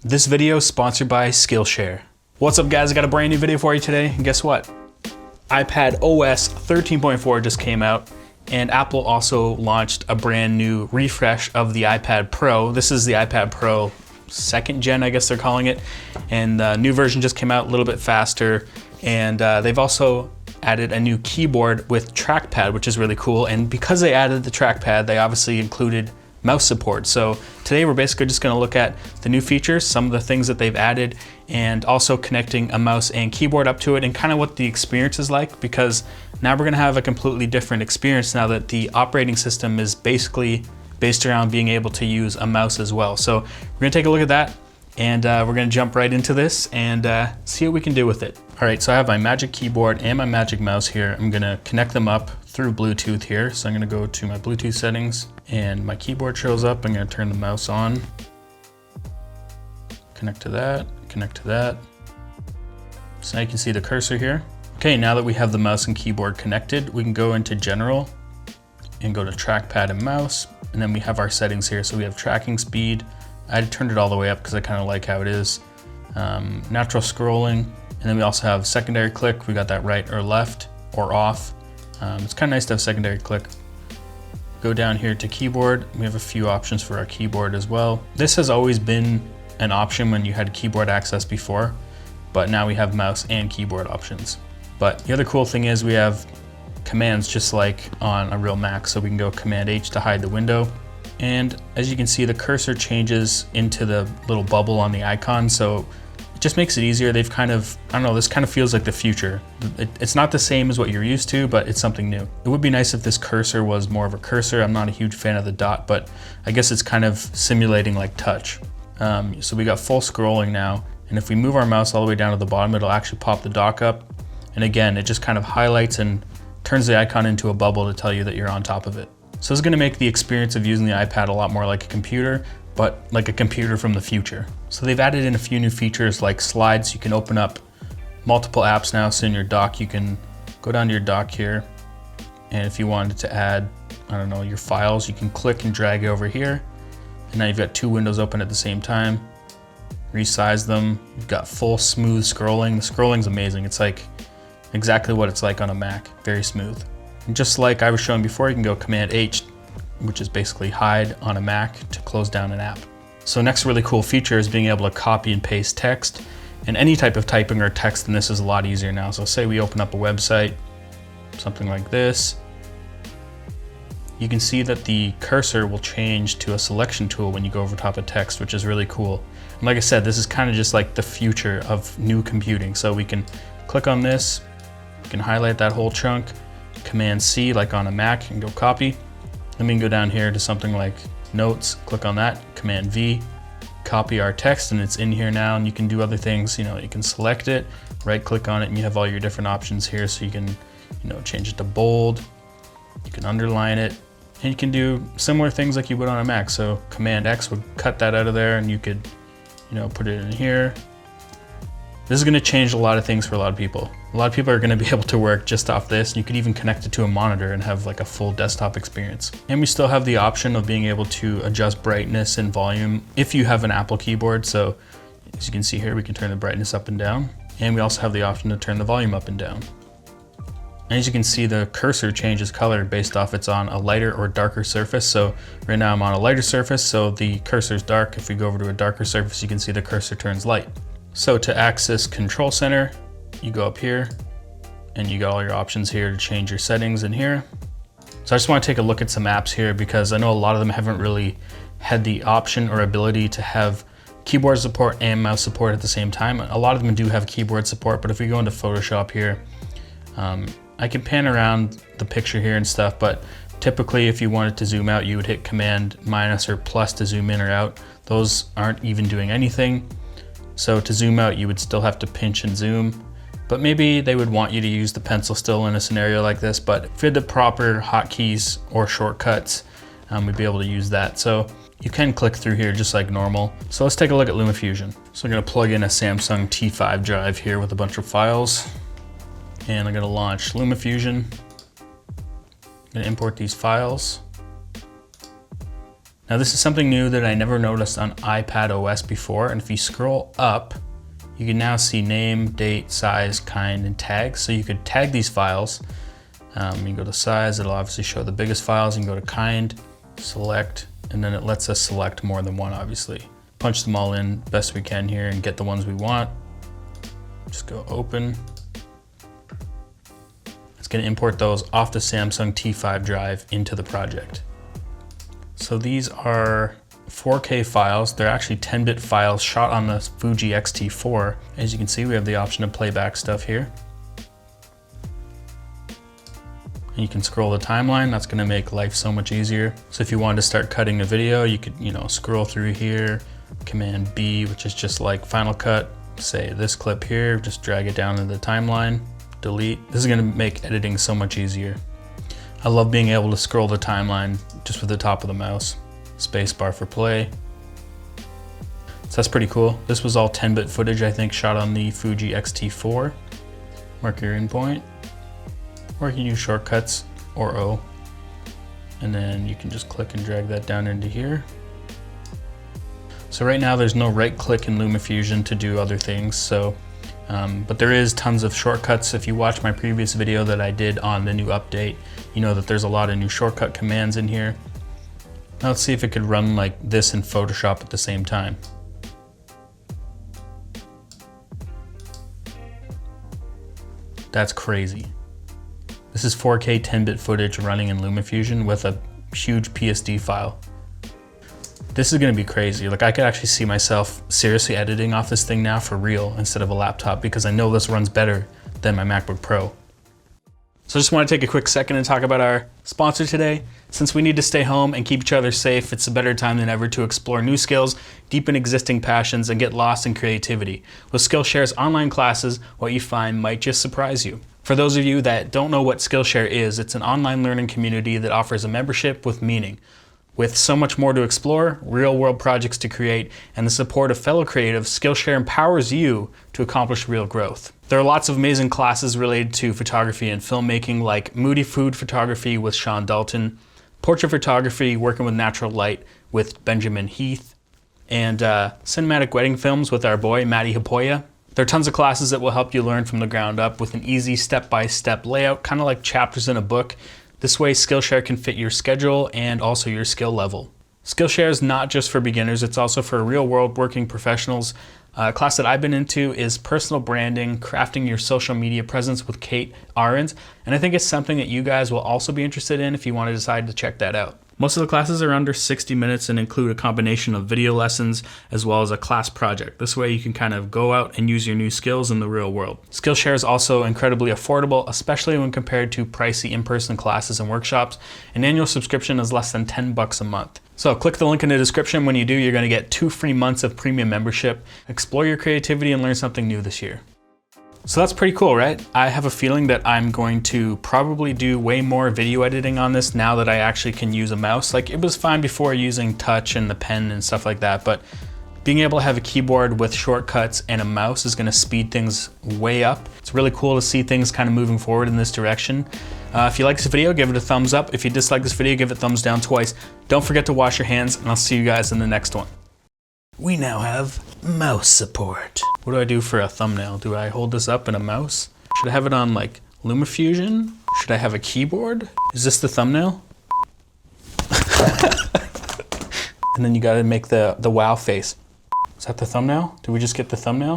This video is sponsored by Skillshare. What's up guys, I got a brand new video for you today, and guess what? iPadOS 13.4 just came out, and Apple also launched a brand new refresh of the iPad Pro. This is the iPad Pro 2nd gen, I guess they're calling it, and the new version just came out a little bit faster, and they've also added a new keyboard with trackpad, which is really cool. And because they added the trackpad, they obviously included mouse support. So today we're basically just going to look at the new features, some of the things that they've added, and also connecting a mouse and keyboard up to it, and kind of what the experience is like, because now we're going to have a completely different experience now that the operating system is basically based around being able to use a mouse as well. So we're going to take a look at that, and we're going to jump right into this and see what we can do with it. All right, so I have my Magic Keyboard and my Magic Mouse here. I'm going to connect them up through Bluetooth here. So I'm going to go to my Bluetooth settings, and my keyboard shows up. I'm going to turn the mouse on, connect to that, connect to that. So now you can see the cursor here. Okay, now that we have the mouse and keyboard connected, we can go into General and go to Trackpad and Mouse, and then we have our settings here. So we have tracking speed. I turned it all the way up because I kind of like how it is. Natural scrolling, and then we also have secondary click. We got that right or left or off. It's kind of nice to have secondary click. Go down here to keyboard. We have a few options for our keyboard as well. This has always been an option when you had keyboard access before, but now we have mouse and keyboard options. But the other cool thing is we have commands just like on a real Mac. So we can go Command H to hide the window. And as you can see, the cursor changes into the little bubble on the icon. So it just makes it easier. They've kind of, I don't know, this kind of feels like the future. It's not the same as what you're used to, but it's something new. It would be nice if this cursor was more of a cursor. I'm not a huge fan of the dot, but I guess it's kind of simulating like touch. So we got full scrolling now. And if we move our mouse all the way down to the bottom, it'll actually pop the dock up. And again, it just kind of highlights and turns the icon into a bubble to tell you that you're on top of it. So it's gonna make the experience of using the iPad a lot more like a computer, but like a computer from the future. So they've added in a few new features like slides. You can open up multiple apps now. So in your dock, you can go down to your dock here. And if you wanted to add, I don't know, your files, you can click and drag over here. And now you've got two windows open at the same time. Resize them. You've got full smooth scrolling. The scrolling's amazing. It's like exactly what it's like on a Mac, very smooth. And just like I was showing before, you can go Command H, which is basically hide on a Mac to close down an app. So next really cool feature is being able to copy and paste text, and any type of typing or text in this is a lot easier now. So say we open up a website, something like this, you can see that the cursor will change to a selection tool when you go over top of text, which is really cool. And like I said, this is kind of just like the future of new computing. So we can click on this, we can highlight that whole chunk, Command C like on a Mac, and go copy. Then we can go down here to something like Notes, click on that, Command V, copy our text, and it's in here now. And you can do other things, you know, you can select it, right click on it, and you have all your different options here. So you can, you know, change it to bold, you can underline it, and you can do similar things like you would on a Mac. So Command X would cut that out of there, and you could, you know, put it in here. This is going to change a lot of things for a lot of people. A lot of people are going to be able to work just off this. You could even connect it to a monitor and have like a full desktop experience. And we still have the option of being able to adjust brightness and volume if you have an Apple keyboard. So as you can see here, we can turn the brightness up and down. And we also have the option to turn the volume up and down. And as you can see, the cursor changes color based off it's on a lighter or darker surface. So right now I'm on a lighter surface, so the cursor is dark. If we go over to a darker surface, you can see the cursor turns light. So to access Control Center, you go up here and you got all your options here to change your settings in here. So I just want to take a look at some apps here because I know a lot of them haven't really had the option or ability to have keyboard support and mouse support at the same time. A lot of them do have keyboard support, but if we go into Photoshop here, I can pan around the picture here and stuff, but typically if you wanted to zoom out, you would hit Command minus or plus to zoom in or out. Those aren't even doing anything. So to zoom out, you would still have to pinch and zoom, but maybe they would want you to use the pencil still in a scenario like this. But if you had the proper hotkeys or shortcuts, we'd be able to use that. So you can click through here just like normal. So let's take a look at Luma Fusion. So I'm gonna plug in a Samsung T5 drive here with a bunch of files, and I'm gonna launch Luma Fusion. I'm gonna import these files. Now this is something new that I never noticed on iPadOS before, and if you scroll up, you can now see name, date, size, kind, and tags. So you could tag these files. You can go to size, it'll obviously show the biggest files. You can go to kind, select, and then it lets us select more than one, obviously. Punch them all in best we can here and get the ones we want. Just go open. It's gonna import those off the Samsung T5 drive into the project. So these are 4K files. They're actually 10-bit files shot on the Fuji X-T4. As you can see, we have the option to play back stuff here. And you can scroll the timeline. That's gonna make life so much easier. So if you wanted to start cutting a video, you could, scroll through here, Command B, which is just like Final Cut, say this clip here, just drag it down into the timeline, delete. This is gonna make editing so much easier. I love being able to scroll the timeline just with the top of the mouse. Spacebar for play. So that's pretty cool. This was all 10-bit footage, I think, shot on the Fuji X-T4. Mark your in point. Or you can use shortcuts or O. And then you can just click and drag that down into here. So right now there's no right click in Luma Fusion to do other things. So, but there is tons of shortcuts. If you watch my previous video that I did on the new update, you know that there's a lot of new shortcut commands in here. Now let's see if it could run like this in Photoshop at the same time. That's crazy. This is 4K 10-bit footage running in Luma Fusion with a huge PSD file. This is gonna be crazy. Like I could actually see myself seriously editing off this thing now for real instead of a laptop because I know this runs better than my MacBook Pro. So I just want to take a quick second and talk about our sponsor today. Since we need to stay home and keep each other safe, it's a better time than ever to explore new skills, deepen existing passions, and get lost in creativity. With Skillshare's online classes, what you find might just surprise you. For those of you that don't know what Skillshare is, it's an online learning community that offers a membership with meaning. With so much more to explore, real-world projects to create, and the support of fellow creatives, Skillshare empowers you to accomplish real growth. There are lots of amazing classes related to photography and filmmaking, like Moody Food Photography with Sean Dalton, Portrait Photography working with natural light with Benjamin Heath, and Cinematic Wedding Films with our boy Matty Hapoya. There are tons of classes that will help you learn from the ground up with an easy step-by-step layout, kind of like chapters in a book. This way, Skillshare can fit your schedule and also your skill level. Skillshare is not just for beginners, it's also for real-world working professionals. A class that I've been into is personal branding, crafting your social media presence with Kate Ahrens, and I think it's something that you guys will also be interested in if you want to decide to check that out. Most of the classes are under 60 minutes and include a combination of video lessons as well as a class project. This way you can kind of go out and use your new skills in the real world. Skillshare is also incredibly affordable, especially when compared to pricey in-person classes and workshops. An annual subscription is less than $10 a month. So click the link in the description. When you do, you're going to get 2 free months of premium membership. Explore your creativity and learn something new this year. So that's pretty cool, right? I have a feeling that I'm going to probably do way more video editing on this now that I actually can use a mouse. Like it was fine before using touch and the pen and stuff like that, but being able to have a keyboard with shortcuts and a mouse is gonna speed things way up. It's really cool to see things kind of moving forward in this direction. If you like this video, give it a thumbs up. If you dislike this video, give it a thumbs down twice. Don't forget to wash your hands, and I'll see you guys in the next one. We now have mouse support. What do I do for a thumbnail? Do I hold this up in a mouse? Should I have it on like Luma Fusion? Should I have a keyboard? Is this the thumbnail? And then you gotta make the wow face. Is that the thumbnail? Did we just get the thumbnail?